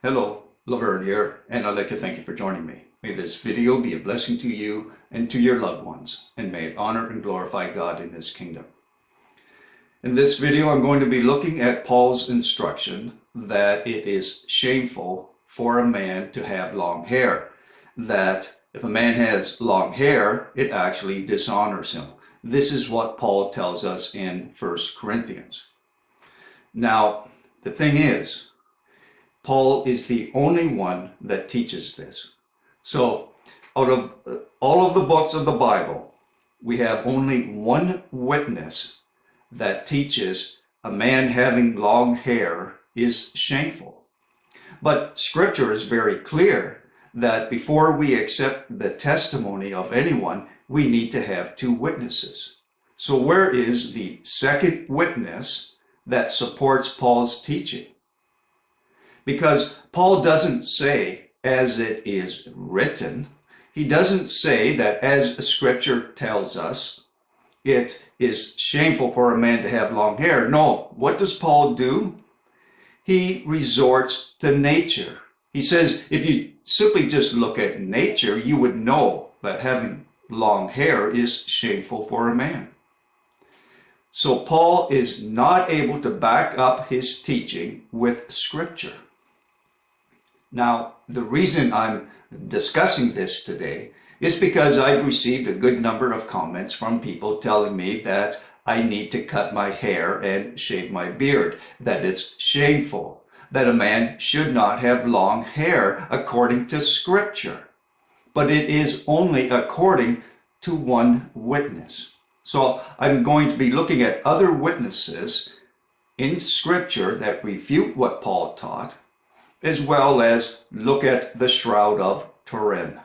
Hello, Laverne here, and I'd like to thank you for joining me. May this video be a blessing to you and to your loved ones, and may it honor and glorify God in His kingdom. In this video, I'm going to be looking at Paul's instruction that it is shameful for a man to have long hair, that if a man has long hair, it actually dishonors him. This is what Paul tells us in 1 Corinthians. Now, the thing is, Paul is the only one that teaches this. So, out of all of the books of the Bible, we have only one witness that teaches a man having long hair is shameful. But Scripture is very clear that before we accept the testimony of anyone, we need to have two witnesses. So where is the second witness that supports Paul's teaching? Because Paul doesn't say, as it is written. He doesn't say that as Scripture tells us, it is shameful for a man to have long hair. No, what does Paul do? He resorts to nature. He says, if you simply just look at nature, you would know that having long hair is shameful for a man. So Paul is not able to back up his teaching with Scripture. Now, the reason I'm discussing this today is because I've received a good number of comments from people telling me that I need to cut my hair and shave my beard, that it's shameful, that a man should not have long hair according to Scripture. But it is only according to one witness. So I'm going to be looking at other witnesses in Scripture that refute what Paul taught, as well as look at the Shroud of Turin.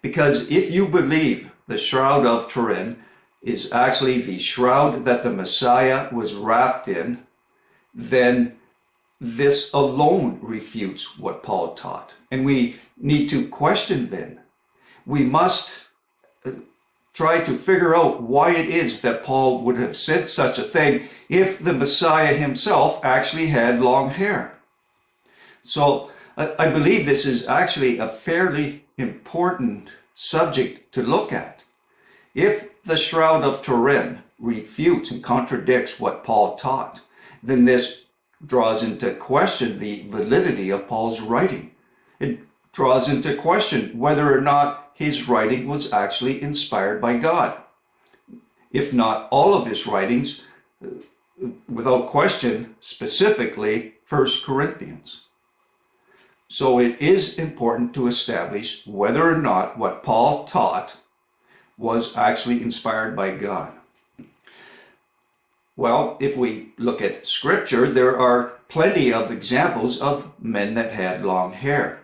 Because if you believe the Shroud of Turin is actually the shroud that the Messiah was wrapped in, then this alone refutes what Paul taught. And we need to question then. We must try to figure out why it is that Paul would have said such a thing if the Messiah himself actually had long hair. So I believe this is actually a fairly important subject to look at. If the Shroud of Turin refutes and contradicts what Paul taught, then this draws into question the validity of Paul's writing. It draws into question whether or not his writing was actually inspired by God. If not all of his writings, without question, specifically 1 Corinthians. So it is important to establish whether or not what Paul taught was actually inspired by God. Well, if we look at Scripture, there are plenty of examples of men that had long hair.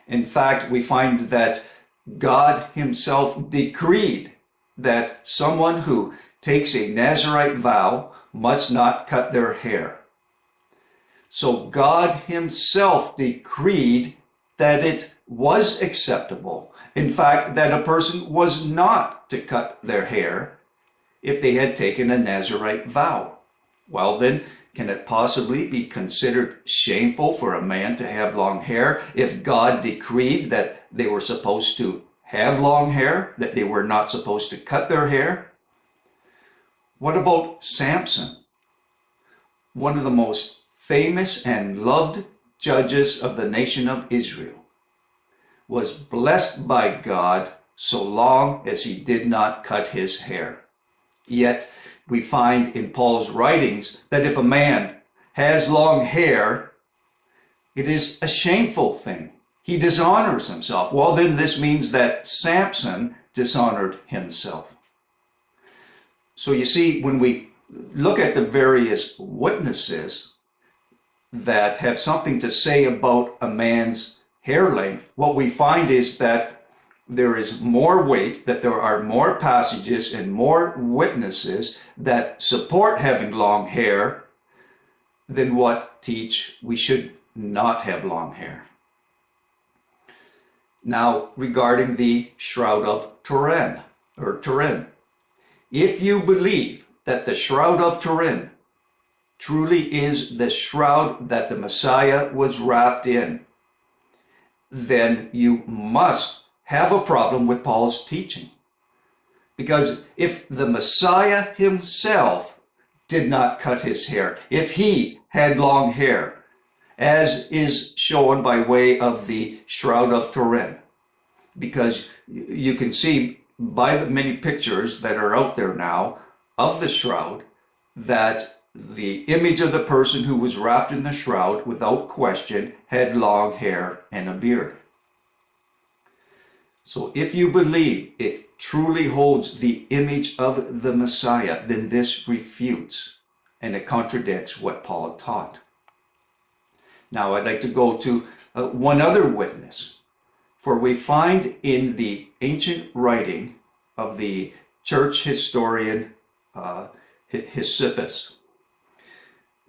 In fact, we find that God Himself decreed that someone who takes a Nazirite vow must not cut their hair. So God Himself decreed that it was acceptable. In fact, that a person was not to cut their hair if they had taken a Nazirite vow. Well then, can it possibly be considered shameful for a man to have long hair if God decreed that they were supposed to have long hair, that they were not supposed to cut their hair? What about Samson? One of the most famous and loved judges of the nation of Israel, was blessed by God so long as he did not cut his hair. Yet we find in Paul's writings that if a man has long hair, it is a shameful thing. He dishonors himself. Well, then this means that Samson dishonored himself. So you see, when we look at the various witnesses that have something to say about a man's hair length, what we find is that there is more weight, that there are more passages and more witnesses that support having long hair than what teach we should not have long hair. Now, regarding the Shroud of Turin, if you believe that the Shroud of Turin truly is the shroud that the Messiah was wrapped in, then you must have a problem with Paul's teaching. Because if the Messiah himself did not cut his hair, if he had long hair, as is shown by way of the Shroud of Turin, because you can see by the many pictures that are out there now of the shroud that the image of the person who was wrapped in the shroud, without question, had long hair and a beard. So if you believe it truly holds the image of the Messiah, then this refutes and it contradicts what Paul taught. Now I'd like to go to one other witness, for we find in the ancient writing of the church historian Hesippus,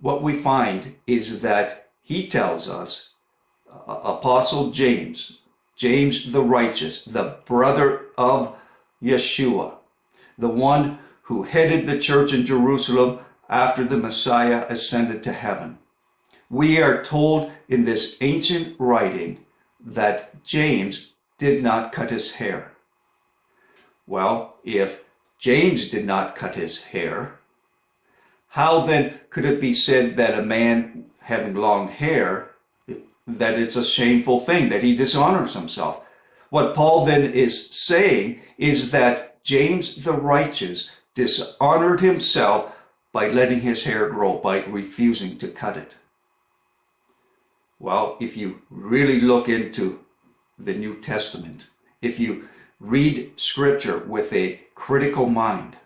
what we find is that he tells us Apostle James the righteous, the brother of Yeshua, the one who headed the church in Jerusalem after the Messiah ascended to heaven. We are told in this ancient writing that James did not cut his hair. Well, if James did not cut his hair, how then could it be said that a man having long hair, that it's a shameful thing, that he dishonors himself? What Paul then is saying is that James the righteous dishonored himself by letting his hair grow, by refusing to cut it. Well, if you really look into the New Testament, if you read Scripture with a critical mind,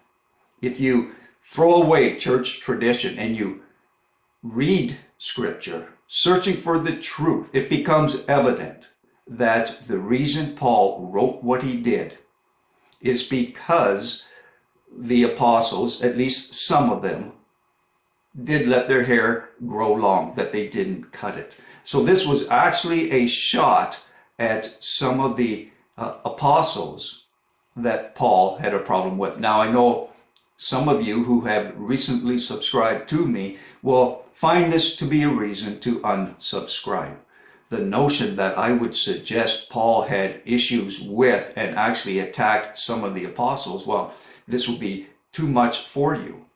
if you throw away church tradition and you read Scripture, searching for the truth, it becomes evident that the reason Paul wrote what he did is because the apostles, at least some of them, did let their hair grow long, that they didn't cut it. So this was actually a shot at some of the apostles that Paul had a problem with. Now I know some of you who have recently subscribed to me will find this to be a reason to unsubscribe. The notion that I would suggest Paul had issues with and actually attacked some of the apostles, well, this would be too much for you.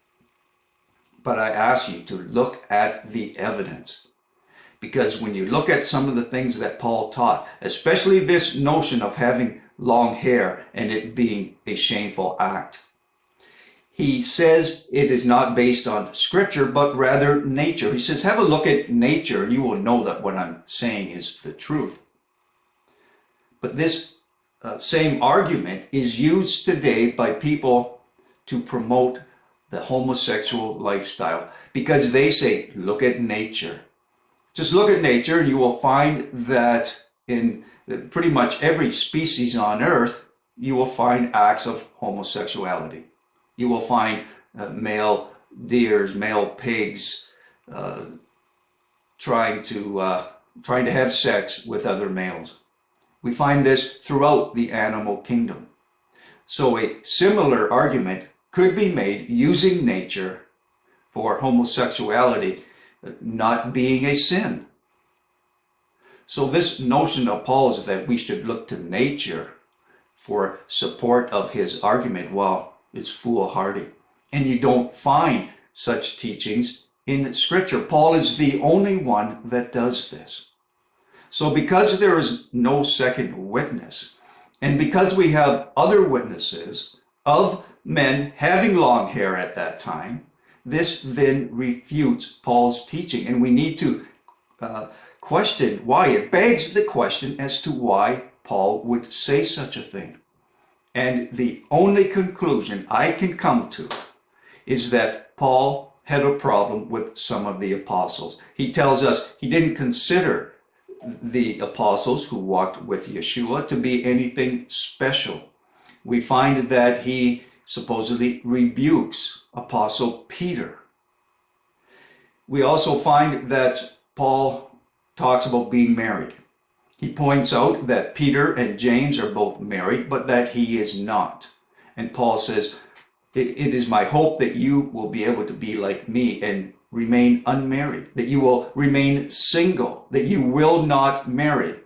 But I ask you to look at the evidence. Because when you look at some of the things that Paul taught, especially this notion of having long hair and it being a shameful act, he says it is not based on Scripture, but rather nature. He says, have a look at nature and you will know that what I'm saying is the truth. But this same argument is used today by people to promote the homosexual lifestyle, because they say, look at nature. Just look at nature and you will find that in pretty much every species on earth, you will find acts of homosexuality. You will find male deers, male pigs trying to have sex with other males. We find this throughout the animal kingdom. So a similar argument could be made using nature for homosexuality not being a sin. So this notion of Paul's that we should look to nature for support of his argument, well, it's foolhardy. And you don't find such teachings in Scripture. Paul is the only one that does this. So because there is no second witness, and because we have other witnesses of men having long hair at that time, this then refutes Paul's teaching. And we need to question why. It begs the question as to why Paul would say such a thing. And the only conclusion I can come to is that Paul had a problem with some of the apostles. He tells us he didn't consider the apostles who walked with Yeshua to be anything special. We find that he supposedly rebukes Apostle Peter. We also find that Paul talks about being married. He points out that Peter and James are both married, but that he is not. And Paul says, it is my hope that you will be able to be like me and remain unmarried, that you will remain single, that you will not marry,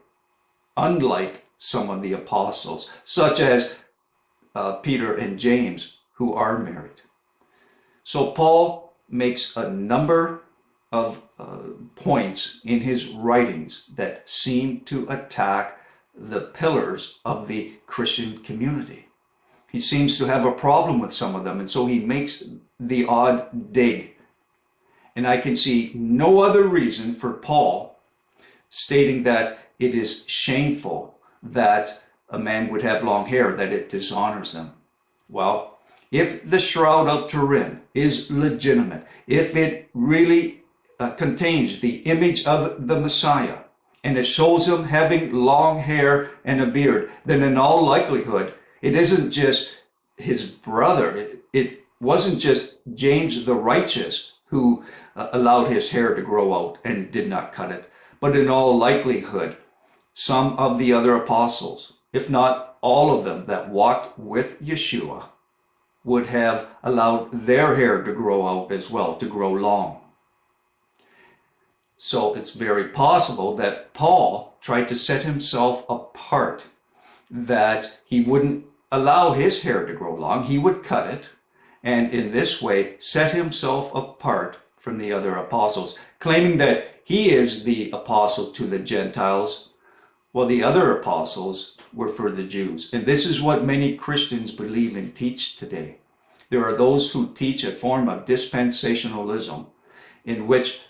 unlike some of the apostles, such as Peter and James, who are married. So Paul makes a number of points in his writings that seem to attack the pillars of the Christian community. He seems to have a problem with some of them, and so he makes the odd dig. And I can see no other reason for Paul stating that it is shameful that a man would have long hair, that it dishonors them. Well, if the Shroud of Turin is legitimate, if it really contains the image of the Messiah, and it shows him having long hair and a beard, then in all likelihood, it isn't just his brother. It wasn't just James the righteous who allowed his hair to grow out and did not cut it, but in all likelihood, some of the other apostles, if not all of them that walked with Yeshua, would have allowed their hair to grow out as well, to grow long. So it's very possible that Paul tried to set himself apart, that he wouldn't allow his hair to grow long, he would cut it, and in this way set himself apart from the other apostles, claiming that he is the apostle to the Gentiles, while the other apostles were for the Jews. And this is what many Christians believe and teach today. There are those who teach a form of dispensationalism in which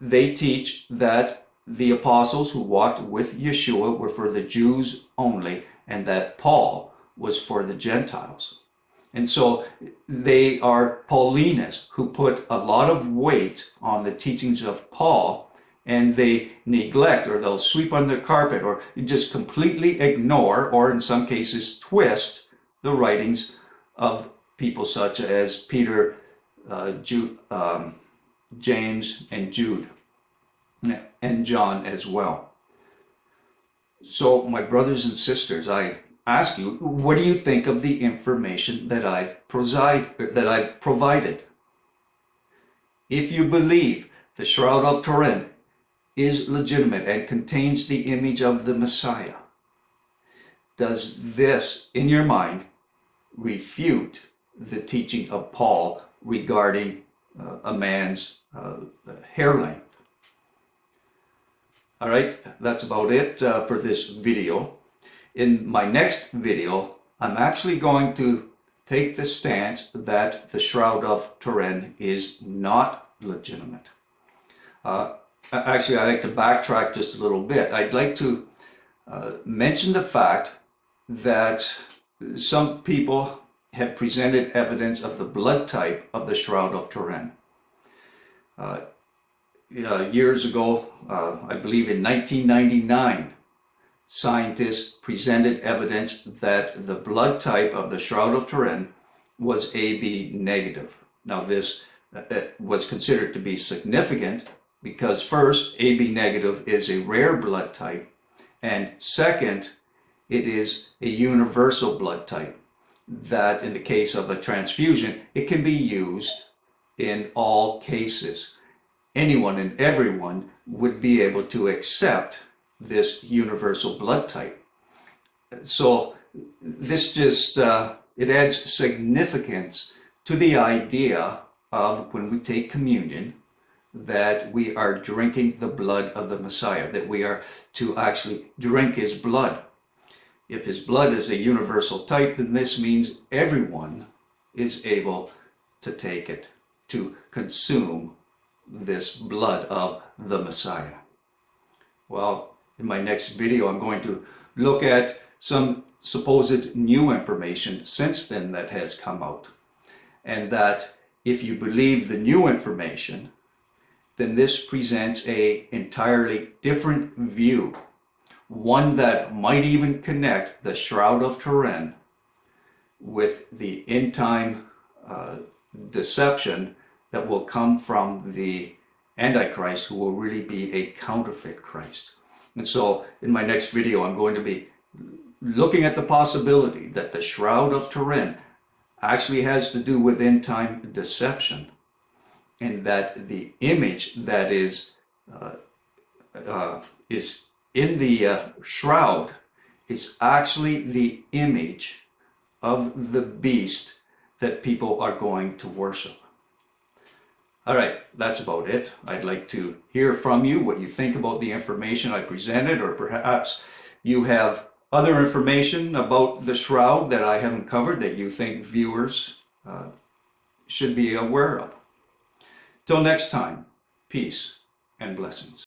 they teach that the apostles who walked with Yeshua were for the Jews only, and that Paul was for the Gentiles. And so they are Paulinists who put a lot of weight on the teachings of Paul, and they neglect, or they'll sweep under the carpet, or just completely ignore, or in some cases twist, the writings of people such as Peter, James, and Jude, and John as well. So my brothers and sisters, I ask you, what do you think of the information that I've provided? If you believe the Shroud of Turin is legitimate and contains the image of the Messiah, does this, in your mind, refute the teaching of Paul regarding a man's hair length? All right, that's about it for this video. In my next video, I'm actually going to take the stance that the Shroud of Turin is not legitimate. Actually, I'd like to backtrack just a little bit. I'd like to mention the fact that some people have presented evidence of the blood type of the Shroud of Turin. Years ago, I believe in 1999, scientists presented evidence that the blood type of the Shroud of Turin was AB negative. Now this was considered to be significant because first, AB negative is a rare blood type, and second, it is a universal blood type that in the case of a transfusion, it can be used in all cases. Anyone and everyone would be able to accept this universal blood type. So this just, it adds significance to the idea of when we take communion, that we are drinking the blood of the Messiah, that we are to actually drink his blood. If his blood is a universal type, then this means everyone is able to take it, to consume this blood of the Messiah. Well, in my next video, I'm going to look at some supposed new information since then that has come out. And that if you believe the new information, then this presents an entirely different view. One that might even connect the Shroud of Turin with the end-time deception that will come from the Antichrist, who will really be a counterfeit Christ. And so in my next video, I'm going to be looking at the possibility that the Shroud of Turin actually has to do with end-time deception. and that the image that is in the shroud is actually the image of the beast that people are going to worship. All right, that's about it. I'd like to hear from you what you think about the information I presented, or perhaps you have other information about the shroud that I haven't covered that you think viewers should be aware of. Till next time, peace and blessings.